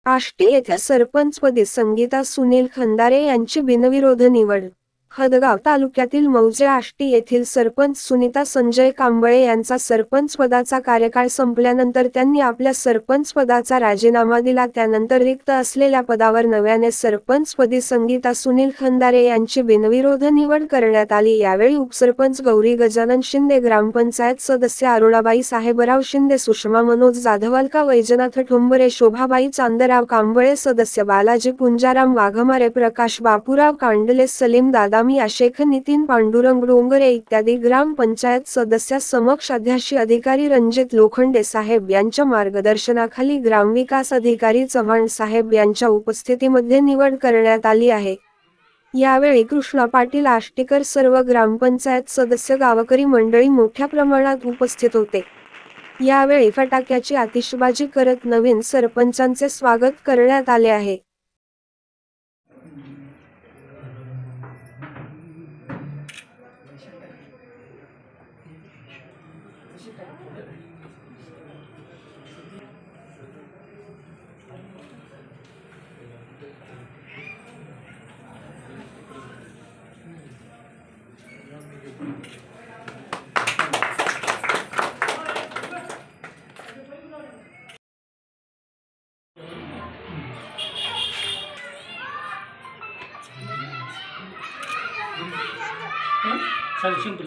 आष्टी येथे सरपंचपदी संगीता सुनील खंदारे यांची बिनविरोध निवड। हदगाव तालुक्यातील मौजे आष्टी येथील सरपंच सुनीता संजय कांबळे यांचा सरपंचपदाचा कार्यकाळ संपल्यानंतर त्यांनी आपल्या सरपंचपदाचा राजीनामा दिला। त्यानंतर रिक्त असलेल्या पदावर नव्याने सरपंचपदी संगीता सुनील खंदारे यांची बिनविरोध निवड करण्यात आली। यावेळी उपसरपंच गौरी गजानन शिंदे, ग्रामपंचायत सदस्य अरुणाबाई साहेबराव शिंदे, सुषमा मनोज जाधव, अलका वैजनाथ ठोंबरे, शोभाबाई चांदराव कांबळे, सदस्य बालाजी पुंजाराम वाघमारे, प्रकाश बापूराव कांडले, सलीम दादा मिया शेख, नितीन पांडुरंग डोंगरे इत्यादी ग्रामपंचायत सदस्या समक्ष अध्याशी अधिकारी रणजित लोखंडे साहेब यांच्या मार्गदर्शनाखाली ग्रामविकास अधिकारी चव्हाण साहेब यांच्या उपस्थितीमध्ये निवड करण्यात आली आहे। यावेळी कृष्णा पाटील आष्टीकर, सर्व ग्रामपंचायत सदस्य, गावकरी मंडळी मोठ्या प्रमाणात उपस्थित होते। यावेळी फटाक्याची आतिषबाजी करत नवीन सरपंचांचे स्वागत करण्यात आले आहे। सिंपल